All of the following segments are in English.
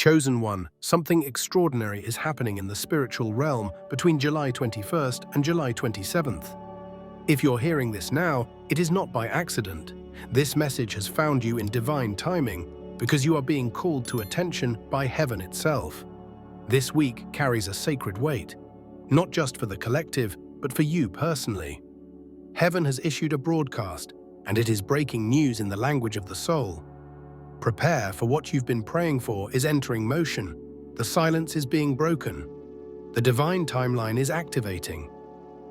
Chosen one, something extraordinary is happening in the spiritual realm between July 21st and July 27th. If you're hearing this now, it is not by accident. This message has found you in divine timing because you are being called to attention by heaven itself. This week carries a sacred weight, not just for the collective, but for you personally. Heaven has issued a broadcast, and it is breaking news in the language of the soul. Prepare, for what you've been praying for is entering motion. The silence is being broken. The divine timeline is activating.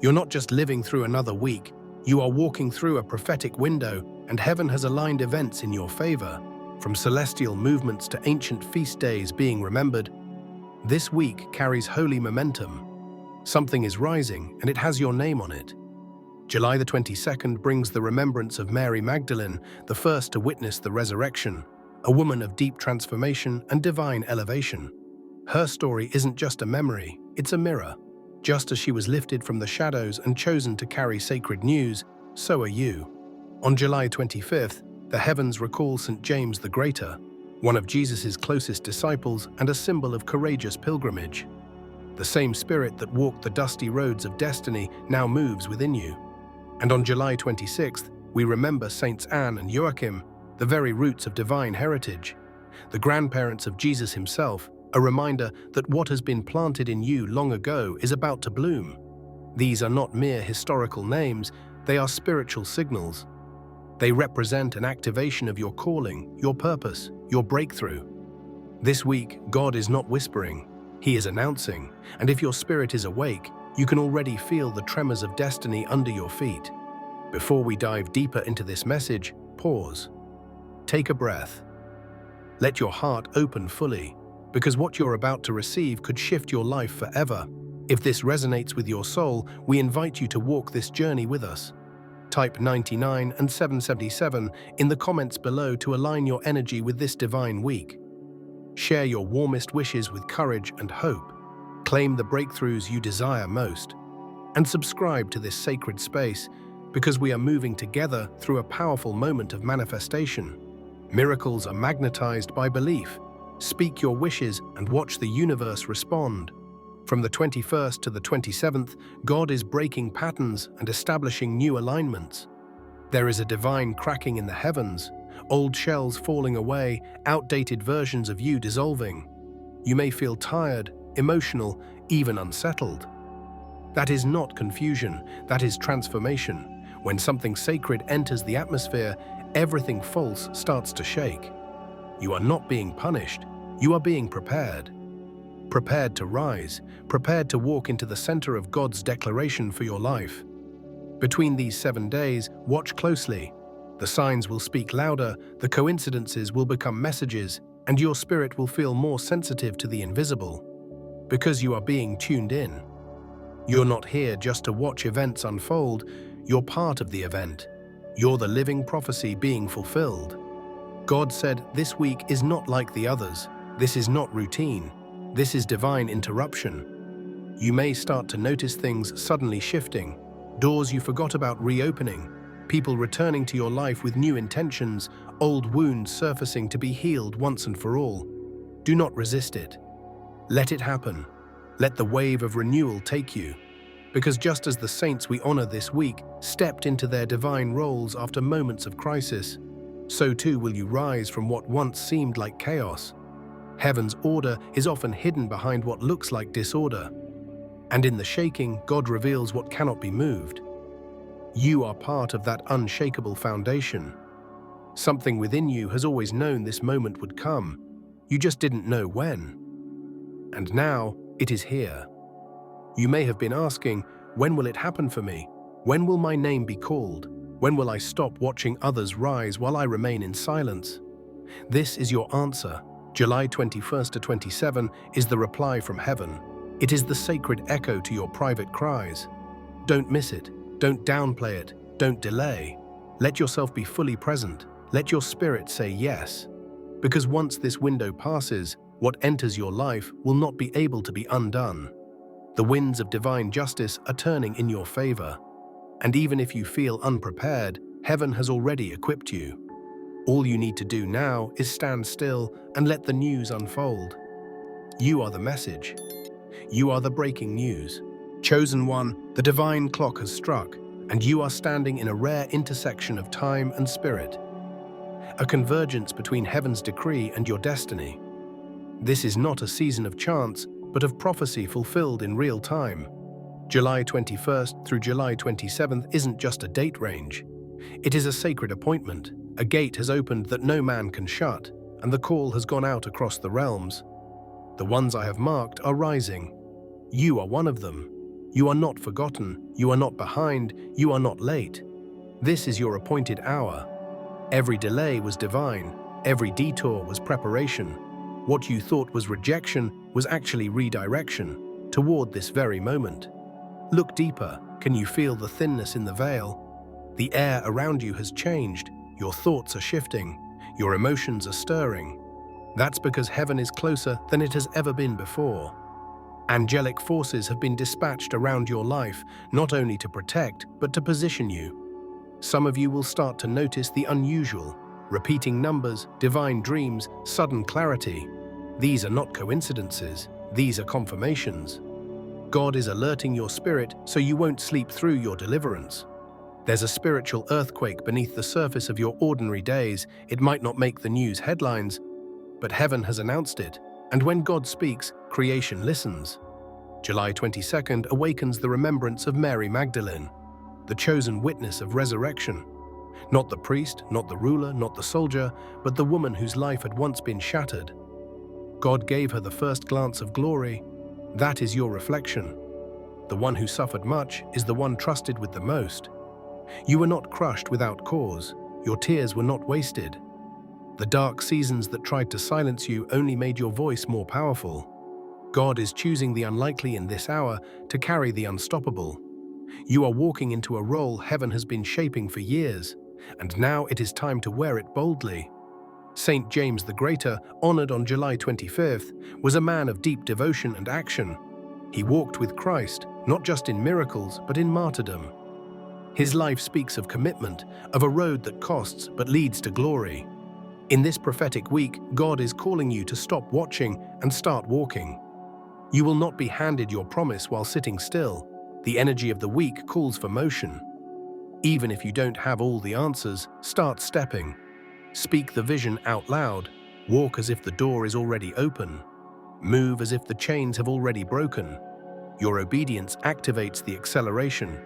You're not just living through another week, you are walking through a prophetic window, and heaven has aligned events in your favor, from celestial movements to ancient feast days being remembered. This week carries holy momentum. Something is rising, and it has your name on it. July the 22nd brings the remembrance of Mary Magdalene, the first to witness the resurrection, a woman of deep transformation and divine elevation. Her story isn't just a memory, it's a mirror. Just as she was lifted from the shadows and chosen to carry sacred news, so are you. On July 25th, the heavens recall St. James the Greater, one of Jesus' closest disciples and a symbol of courageous pilgrimage. The same spirit that walked the dusty roads of destiny now moves within you. And on July 26th, we remember Saints Anne and Joachim, the very roots of divine heritage, the grandparents of Jesus himself, a reminder that what has been planted in you long ago is about to bloom. These are not mere historical names, they are spiritual signals. They represent an activation of your calling, your purpose, your breakthrough. This week, God is not whispering, He is announcing, and if your spirit is awake, you can already feel the tremors of destiny under your feet. Before we dive deeper into this message, pause. Take a breath. Let your heart open fully, because what you're about to receive could shift your life forever. If this resonates with your soul, we invite you to walk this journey with us. Type 99 and 777 in the comments below to align your energy with this divine week. Share your warmest wishes with courage and hope. Claim the breakthroughs you desire most. And subscribe to this sacred space, because we are moving together through a powerful moment of manifestation. Miracles are magnetized by belief. Speak your wishes and watch the universe respond. From the 21st to the 27th, God is breaking patterns and establishing new alignments. There is a divine cracking in the heavens, old shells falling away, outdated versions of you dissolving. You may feel tired, emotional, even unsettled. That is not confusion, that is transformation. When something sacred enters the atmosphere, everything false starts to shake. You are not being punished, you are being prepared. Prepared to rise, prepared to walk into the center of God's declaration for your life. Between these 7 days, watch closely. The signs will speak louder, the coincidences will become messages, and your spirit will feel more sensitive to the invisible. Because you are being tuned in. You're not here just to watch events unfold, you're part of the event. You're the living prophecy being fulfilled. God said, this week is not like the others. This is not routine. This is divine interruption. You may start to notice things suddenly shifting, doors you forgot about reopening, people returning to your life with new intentions, old wounds surfacing to be healed once and for all. Do not resist it. Let it happen. Let the wave of renewal take you. Because just as the saints we honor this week stepped into their divine roles after moments of crisis, so too will you rise from what once seemed like chaos. Heaven's order is often hidden behind what looks like disorder. And in the shaking, God reveals what cannot be moved. You are part of that unshakable foundation. Something within you has always known this moment would come. You just didn't know when. And now, it is here. You may have been asking, when will it happen for me? When will my name be called? When will I stop watching others rise while I remain in silence? This is your answer. July 21st to 27 is the reply from heaven. It is the sacred echo to your private cries. Don't miss it. Don't downplay it. Don't delay. Let yourself be fully present. Let your spirit say yes. Because once this window passes, what enters your life will not be able to be undone. The winds of divine justice are turning in your favor. And even if you feel unprepared, heaven has already equipped you. All you need to do now is stand still and let the news unfold. You are the message. You are the breaking news. Chosen one, the divine clock has struck, and you are standing in a rare intersection of time and spirit, a convergence between heaven's decree and your destiny. This is not a season of chance, but of prophecy fulfilled in real time. July 21st through July 27th isn't just a date range. It is a sacred appointment. A gate has opened that no man can shut, and the call has gone out across the realms. The ones I have marked are rising. You are one of them. You are not forgotten, you are not behind, you are not late. This is your appointed hour. Every delay was divine, every detour was preparation. What you thought was rejection was actually redirection toward this very moment. Look deeper. Can you feel the thinness in the veil? The air around you has changed, your thoughts are shifting, your emotions are stirring. That's because heaven is closer than it has ever been before. Angelic forces have been dispatched around your life, not only to protect, but to position you. Some of you will start to notice the unusual, repeating numbers, divine dreams, sudden clarity. These are not coincidences, these are confirmations. God is alerting your spirit so you won't sleep through your deliverance. There's a spiritual earthquake beneath the surface of your ordinary days. It might not make the news headlines, but heaven has announced it. And when God speaks, creation listens. July 22nd awakens the remembrance of Mary Magdalene, the chosen witness of resurrection. Not the priest, not the ruler, not the soldier, but the woman whose life had once been shattered. God gave her the first glance of glory. That is your reflection. The one who suffered much is the one trusted with the most. You were not crushed without cause. Your tears were not wasted. The dark seasons that tried to silence you only made your voice more powerful. God is choosing the unlikely in this hour to carry the unstoppable. You are walking into a role heaven has been shaping for years, and now it is time to wear it boldly. Saint James the Greater, honored on July 25th, was a man of deep devotion and action. He walked with Christ, not just in miracles, but in martyrdom. His life speaks of commitment, of a road that costs but leads to glory. In this prophetic week, God is calling you to stop watching and start walking. You will not be handed your promise while sitting still. The energy of the week calls for motion. Even if you don't have all the answers, start stepping. Speak the vision out loud. Walk as if the door is already open. Move as if the chains have already broken. Your obedience activates the acceleration.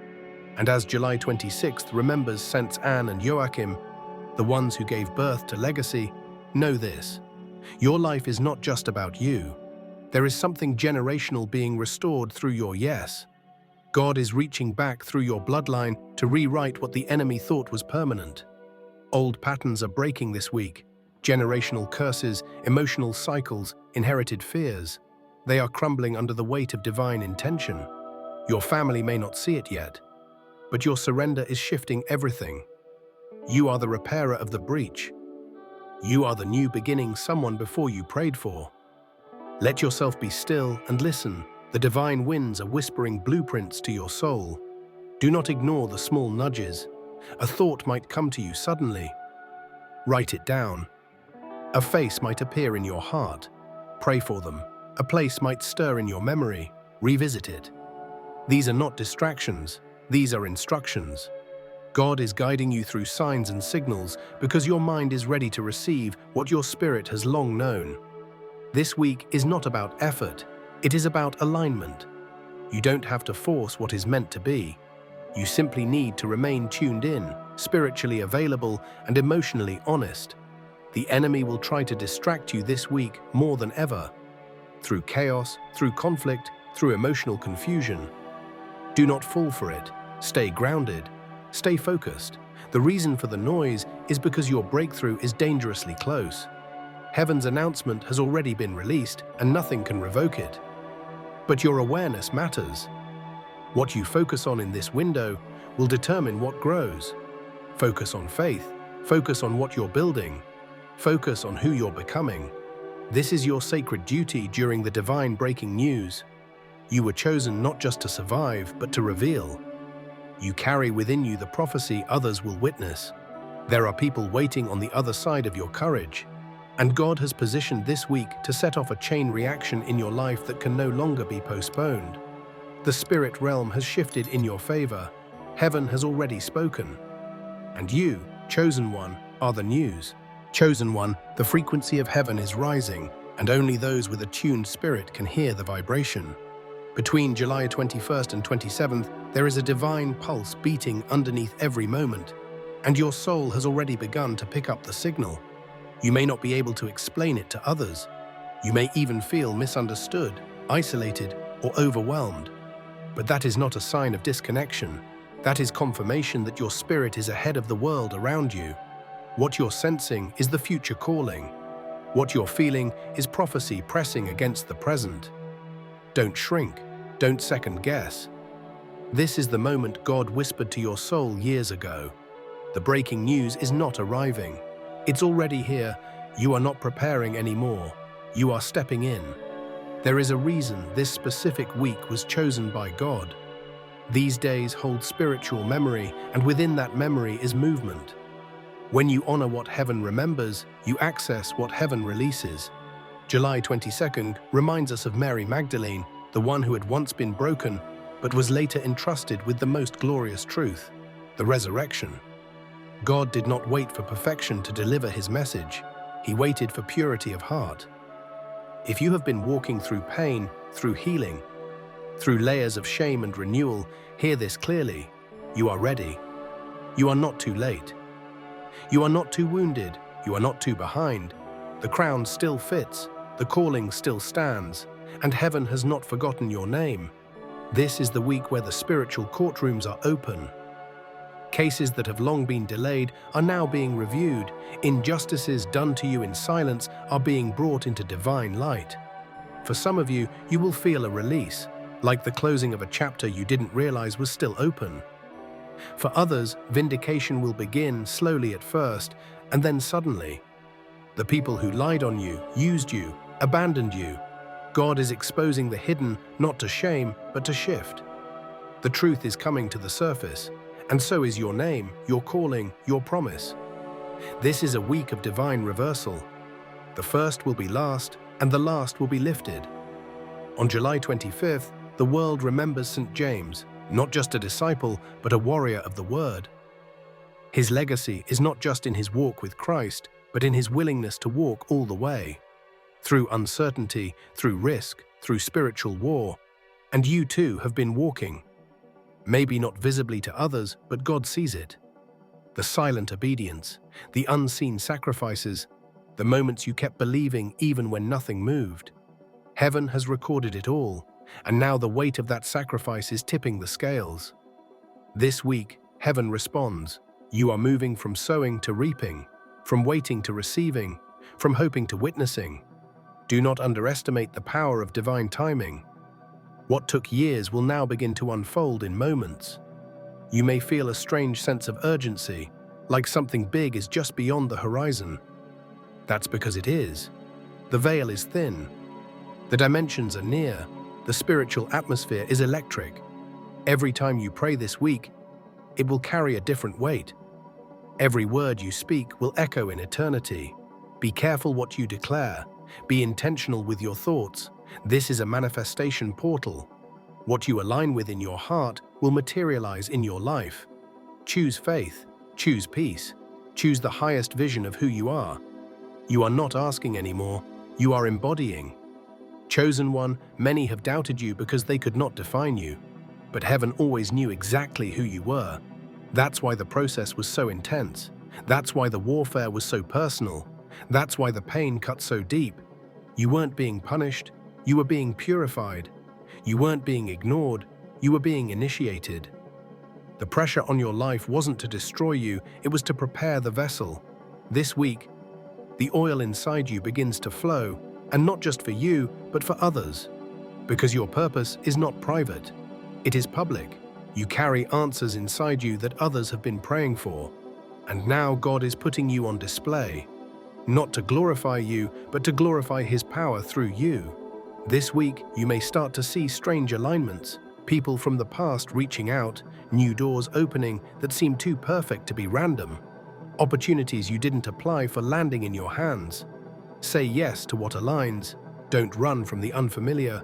And as July 26th remembers Saints Anne and Joachim, the ones who gave birth to legacy, know this. Your life is not just about you. There is something generational being restored through your yes. God is reaching back through your bloodline to rewrite what the enemy thought was permanent. Old patterns are breaking this week. Generational curses, emotional cycles, inherited fears. They are crumbling under the weight of divine intention. Your family may not see it yet, but your surrender is shifting everything. You are the repairer of the breach. You are the new beginning someone before you prayed for. Let yourself be still and listen. The divine winds are whispering blueprints to your soul. Do not ignore the small nudges. A thought might come to you suddenly. Write it down. A face might appear in your heart. Pray for them. A place might stir in your memory. Revisit it. These are not distractions. These are instructions. God is guiding you through signs and signals because your mind is ready to receive what your spirit has long known. This week is not about effort. It is about alignment. You don't have to force what is meant to be. You simply need to remain tuned in, spiritually available, and emotionally honest. The enemy will try to distract you this week more than ever. Through chaos, through conflict, through emotional confusion. Do not fall for it. Stay grounded. Stay focused. The reason for the noise is because your breakthrough is dangerously close. Heaven's announcement has already been released, and nothing can revoke it. But your awareness matters. What you focus on in this window will determine what grows. Focus on faith. Focus on what you're building. Focus on who you're becoming. This is your sacred duty during the divine breaking news. You were chosen not just to survive, but to reveal. You carry within you the prophecy others will witness. There are people waiting on the other side of your courage, and God has positioned this week to set off a chain reaction in your life that can no longer be postponed. The spirit realm has shifted in your favor. Heaven has already spoken. And you, chosen one, are the news. Chosen one, the frequency of heaven is rising, and only those with a tuned spirit can hear the vibration. Between July 21st and 27th, there is a divine pulse beating underneath every moment, and your soul has already begun to pick up the signal. You may not be able to explain it to others. You may even feel misunderstood, isolated, or overwhelmed. But that is not a sign of disconnection. That is confirmation that your spirit is ahead of the world around you. What you're sensing is the future calling. What you're feeling is prophecy pressing against the present. Don't shrink. Don't second guess. This is the moment God whispered to your soul years ago. The breaking news is not arriving. It's already here. You are not preparing anymore. You are stepping in. There is a reason this specific week was chosen by God. These days hold spiritual memory, and within that memory is movement. When you honor what heaven remembers, you access what heaven releases. July 22nd reminds us of Mary Magdalene, the one who had once been broken, but was later entrusted with the most glorious truth, the resurrection. God did not wait for perfection to deliver his message. He waited for purity of heart. If you have been walking through pain, through healing, through layers of shame and renewal, hear this clearly. You are ready. You are not too late. You are not too wounded. You are not too behind. The crown still fits. The calling still stands. And heaven has not forgotten your name. This is the week where the spiritual courtrooms are open. Cases that have long been delayed are now being reviewed. Injustices done to you in silence are being brought into divine light. For some of you, you will feel a release, like the closing of a chapter you didn't realize was still open. For others, vindication will begin slowly at first, and then suddenly. The people who lied on you, used you, abandoned you. God is exposing the hidden, not to shame, but to shift. The truth is coming to the surface, and so is your name, your calling, your promise. This is a week of divine reversal. The first will be last, and the last will be lifted. On July 25th, the world remembers St. James, not just a disciple, but a warrior of the Word. His legacy is not just in his walk with Christ, but in his willingness to walk all the way. Through uncertainty, through risk, through spiritual war. And you too have been walking. Maybe not visibly to others, but God sees it. The silent obedience, the unseen sacrifices, the moments you kept believing even when nothing moved. Heaven has recorded it all, and now the weight of that sacrifice is tipping the scales. This week, heaven responds. You are moving from sowing to reaping, from waiting to receiving, from hoping to witnessing. Do not underestimate the power of divine timing. What took years will now begin to unfold in moments. You may feel a strange sense of urgency, like something big is just beyond the horizon. That's because it is. The veil is thin. The dimensions are near. The spiritual atmosphere is electric. Every time you pray this week, it will carry a different weight. Every word you speak will echo in eternity. Be careful what you declare. Be intentional with your thoughts. This is a manifestation portal. What you align with in your heart will materialize in your life. Choose faith. Choose peace. Choose the highest vision of who you are. You are not asking anymore. You are embodying. Chosen one, many have doubted you because they could not define you. But heaven always knew exactly who you were. That's why the process was so intense. That's why the warfare was so personal. That's why the pain cut so deep. You weren't being punished. You were being purified. You weren't being ignored. You were being initiated. The pressure on your life wasn't to destroy you. It was to prepare the vessel. This week, the oil inside you begins to flow, and not just for you, but for others. Because your purpose is not private. It is public. You carry answers inside you that others have been praying for. And now God is putting you on display. Not to glorify you, but to glorify his power through you. This week, you may start to see strange alignments, people from the past reaching out, new doors opening that seem too perfect to be random. Opportunities you didn't apply for landing in your hands. Say yes to what aligns. Don't run from the unfamiliar.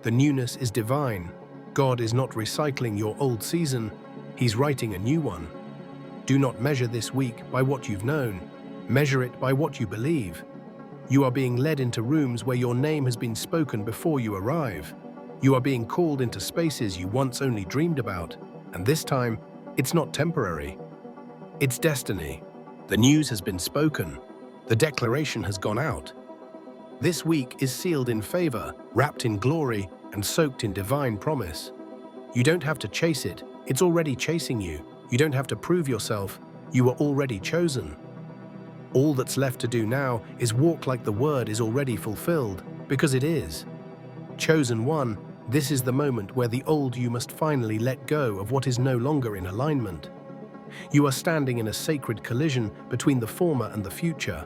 The newness is divine. God is not recycling your old season. He's writing a new one. Do not measure this week by what you've known. Measure it by what you believe. You are being led into rooms where your name has been spoken before you arrive. You are being called into spaces you once only dreamed about. And this time, it's not temporary. It's destiny. The news has been spoken. The declaration has gone out. This week is sealed in favor, wrapped in glory, and soaked in divine promise. You don't have to chase it. It's already chasing you. You don't have to prove yourself. You are already chosen. All that's left to do now is walk like the word is already fulfilled, because it is. Chosen one, this is the moment where the old you must finally let go of what is no longer in alignment. You are standing in a sacred collision between the former and the future,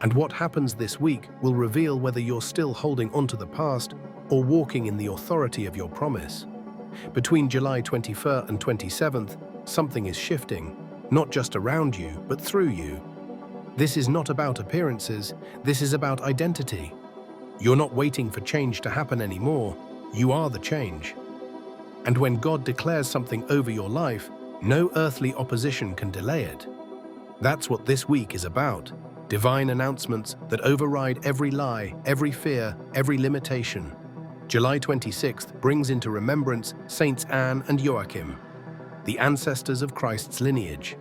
and what happens this week will reveal whether you're still holding onto the past or walking in the authority of your promise. Between July 21st and 27th, something is shifting, not just around you, but through you. This is not about appearances, this is about identity. You're not waiting for change to happen anymore, you are the change. And when God declares something over your life, no earthly opposition can delay it. That's what this week is about. Divine announcements that override every lie, every fear, every limitation. July 26th brings into remembrance Saints Anne and Joachim, the ancestors of Christ's lineage.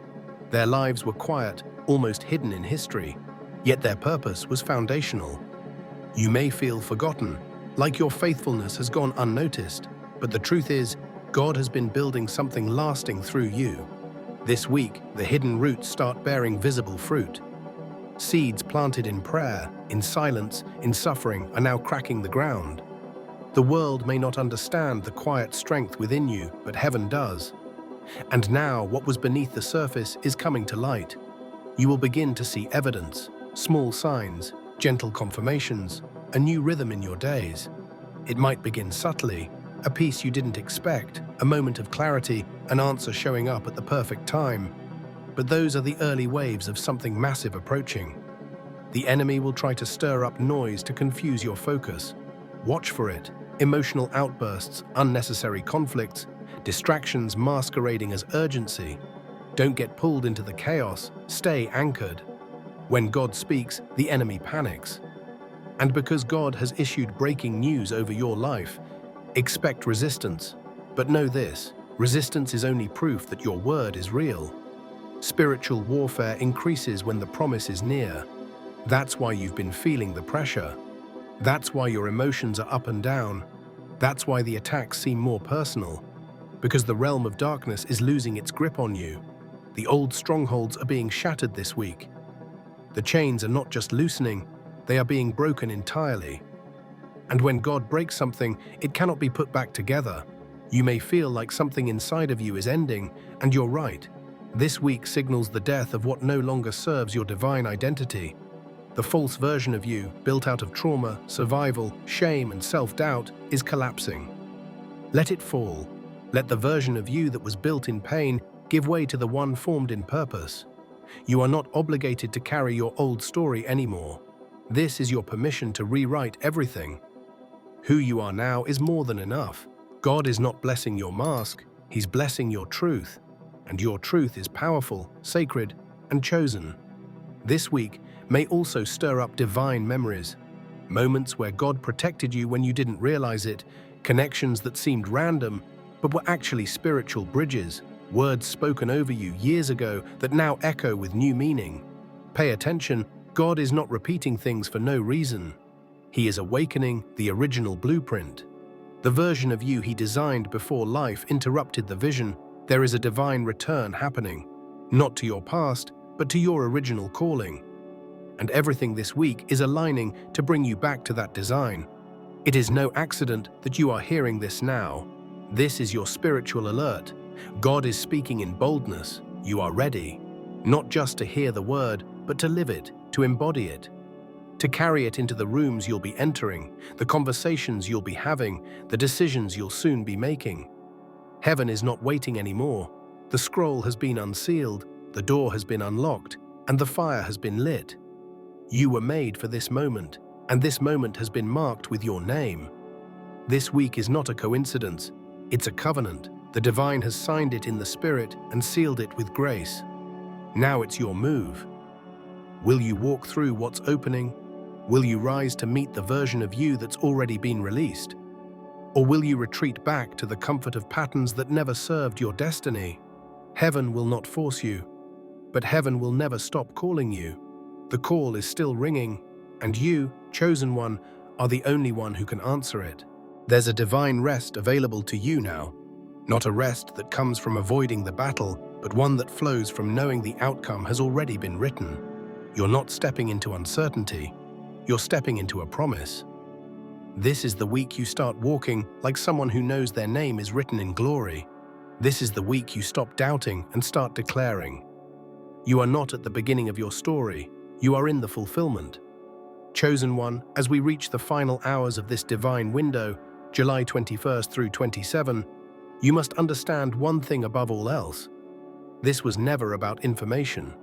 Their lives were quiet, almost hidden in history, yet their purpose was foundational. You may feel forgotten, like your faithfulness has gone unnoticed, but the truth is, God has been building something lasting through you. This week, the hidden roots start bearing visible fruit. Seeds planted in prayer, in silence, in suffering are now cracking the ground. The world may not understand the quiet strength within you, but heaven does. And now what was beneath the surface is coming to light. You will begin to see evidence, small signs, gentle confirmations, a new rhythm in your days. It might begin subtly, a peace you didn't expect, a moment of clarity, an answer showing up at the perfect time. But those are the early waves of something massive approaching. The enemy will try to stir up noise to confuse your focus. Watch for it. Emotional outbursts, unnecessary conflicts, distractions masquerading as urgency. Don't get pulled into the chaos, stay anchored. When God speaks, the enemy panics. And because God has issued breaking news over your life, expect resistance. But know this, resistance is only proof that your word is real. Spiritual warfare increases when the promise is near. That's why you've been feeling the pressure. That's why your emotions are up and down. That's why the attacks seem more personal. Because the realm of darkness is losing its grip on you. The old strongholds are being shattered this week. The chains are not just loosening, they are being broken entirely. And when God breaks something, it cannot be put back together. You may feel like something inside of you is ending, and you're right. This week signals the death of what no longer serves your divine identity. The false version of you, built out of trauma, survival, shame, and self-doubt, is collapsing. Let it fall. Let the version of you that was built in pain give way to the one formed in purpose. You are not obligated to carry your old story anymore. This is your permission to rewrite everything. Who you are now is more than enough. God is not blessing your mask, He's blessing your truth. And your truth is powerful, sacred, and chosen. This week may also stir up divine memories. Moments where God protected you when you didn't realize it, connections that seemed random, but were actually spiritual bridges, words spoken over you years ago that now echo with new meaning. Pay attention, God is not repeating things for no reason. He is awakening the original blueprint. The version of you He designed before life interrupted the vision. There is a divine return happening, not to your past, but to your original calling. And everything this week is aligning to bring you back to that design. It is no accident that you are hearing this now. This is your spiritual alert. God is speaking in boldness. You are ready, not just to hear the word, but to live it, to embody it, to carry it into the rooms you'll be entering, the conversations you'll be having, the decisions you'll soon be making. Heaven is not waiting anymore. The scroll has been unsealed, the door has been unlocked, and the fire has been lit. You were made for this moment, and this moment has been marked with your name. This week is not a coincidence, it's a covenant. The divine has signed it in the spirit and sealed it with grace. Now it's your move. Will you walk through what's opening? Will you rise to meet the version of you that's already been released? Or will you retreat back to the comfort of patterns that never served your destiny? Heaven will not force you, but heaven will never stop calling you. The call is still ringing, and you, chosen one, are the only one who can answer it. There's a divine rest available to you now, not a rest that comes from avoiding the battle, but one that flows from knowing the outcome has already been written. You're not stepping into uncertainty, you're stepping into a promise. This is the week you start walking like someone who knows their name is written in glory. This is the week you stop doubting and start declaring. You are not at the beginning of your story, you are in the fulfillment. Chosen one, as we reach the final hours of this divine window, July 21st through 27, you must understand one thing above all else. This was never about information.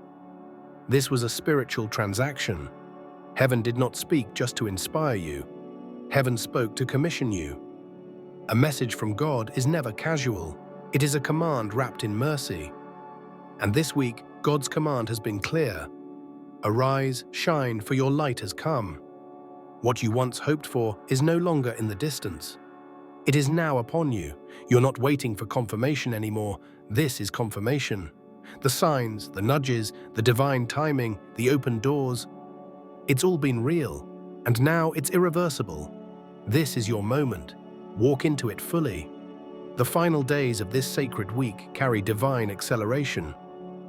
This was a spiritual transaction. Heaven did not speak just to inspire you. Heaven spoke to commission you. A message from God is never casual. It is a command wrapped in mercy. And this week, God's command has been clear. Arise, shine, for your light has come. What you once hoped for is no longer in the distance. It is now upon you. You're not waiting for confirmation anymore. This is confirmation. The signs, the nudges, the divine timing, the open doors. It's all been real, and now it's irreversible. This is your moment. Walk into it fully. The final days of this sacred week carry divine acceleration.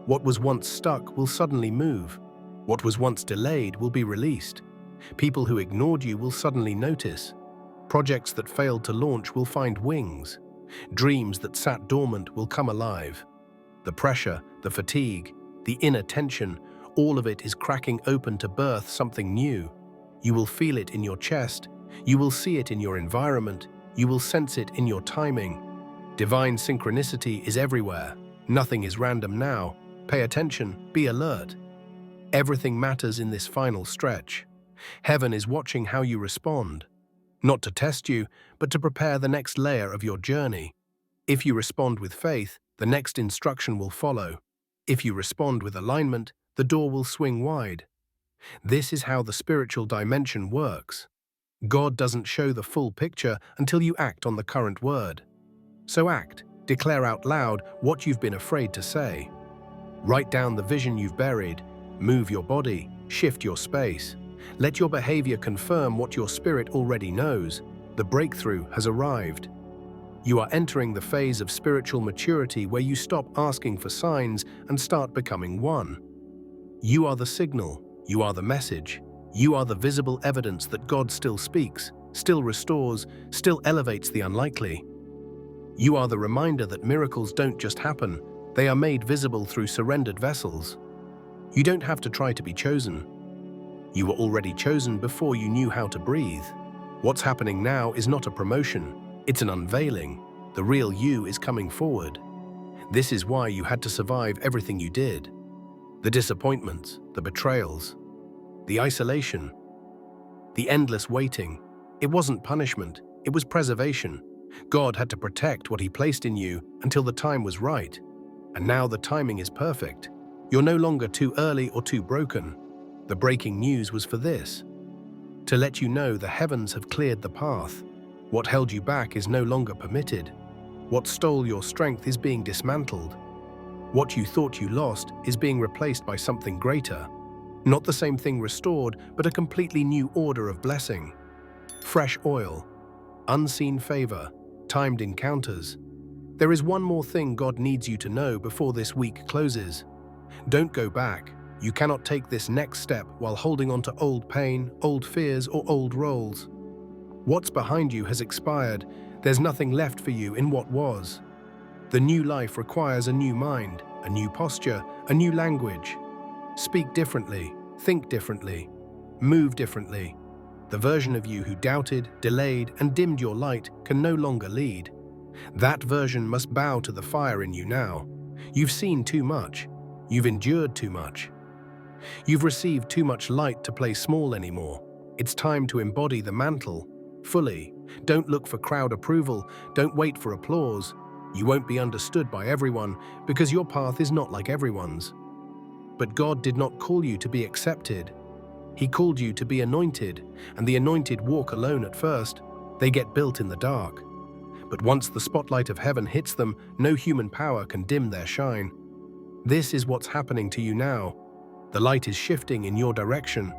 What was once stuck will suddenly move. What was once delayed will be released. People who ignored you will suddenly notice. Projects that failed to launch will find wings. Dreams that sat dormant will come alive. The pressure, the fatigue, the inner tension, all of it is cracking open to birth something new. You will feel it in your chest. You will see it in your environment. You will sense it in your timing. Divine synchronicity is everywhere. Nothing is random now. Pay attention, be alert. Everything matters in this final stretch. Heaven is watching how you respond. Not to test you, but to prepare the next layer of your journey. If you respond with faith, the next instruction will follow. If you respond with alignment, the door will swing wide. This is how the spiritual dimension works. God doesn't show the full picture until you act on the current word. So act, declare out loud what you've been afraid to say. Write down the vision you've buried, move your body, shift your space. Let your behavior confirm what your spirit already knows. The breakthrough has arrived. You are entering the phase of spiritual maturity where you stop asking for signs and start becoming one. You are the signal, you are the message, you are the visible evidence that God still speaks, still restores, still elevates the unlikely. You are the reminder that miracles don't just happen, they are made visible through surrendered vessels. You don't have to try to be chosen. You were already chosen before you knew how to breathe. What's happening now is not a promotion, it's an unveiling. The real you is coming forward. This is why you had to survive everything you did. The disappointments, the betrayals, the isolation, the endless waiting. It wasn't punishment, it was preservation. God had to protect what He placed in you until the time was right. And now the timing is perfect. You're no longer too early or too broken. The breaking news was for this: to let you know the heavens have cleared the path. What held you back is no longer permitted. What stole your strength is being dismantled. What you thought you lost is being replaced by something greater. Not the same thing restored, but a completely new order of blessing. Fresh oil, unseen favor, timed encounters. There is one more thing God needs you to know before this week closes. Don't go back. You cannot take this next step while holding on to old pain, old fears, or old roles. What's behind you has expired. There's nothing left for you in what was. The new life requires a new mind, a new posture, a new language. Speak differently, think differently, move differently. The version of you who doubted, delayed, and dimmed your light can no longer lead. That version must bow to the fire in you now. You've seen too much. You've endured too much. You've received too much light to play small anymore. It's time to embody the mantle fully. Don't look for crowd approval. Don't wait for applause. You won't be understood by everyone because your path is not like everyone's. But God did not call you to be accepted. He called you to be anointed, and the anointed walk alone at first. They get built in the dark. But once the spotlight of heaven hits them, no human power can dim their shine. This is what's happening to you now. The light is shifting in your direction,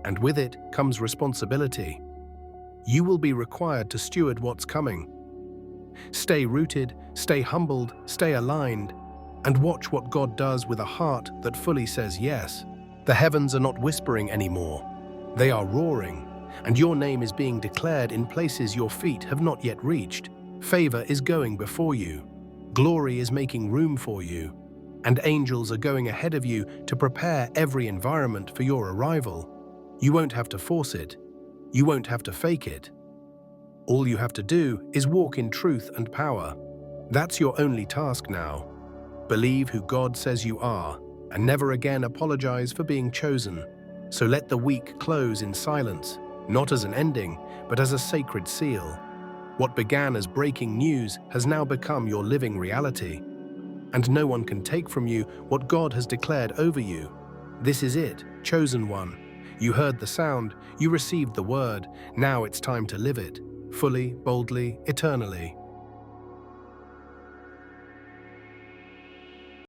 and with it comes responsibility. You will be required to steward what's coming. Stay rooted, stay humbled, stay aligned, and watch what God does with a heart that fully says yes. The heavens are not whispering anymore. They are roaring, and your name is being declared in places your feet have not yet reached. Favor is going before you. Glory is making room for you, and angels are going ahead of you to prepare every environment for your arrival. You won't have to force it. You won't have to fake it. All you have to do is walk in truth and power. That's your only task now. Believe who God says you are, and never again apologize for being chosen. So let the week close in silence, not as an ending, but as a sacred seal. What began as breaking news has now become your living reality. And no one can take from you what God has declared over you. This is it, chosen one. You heard the sound, you received the word, now it's time to live it, fully, boldly, eternally.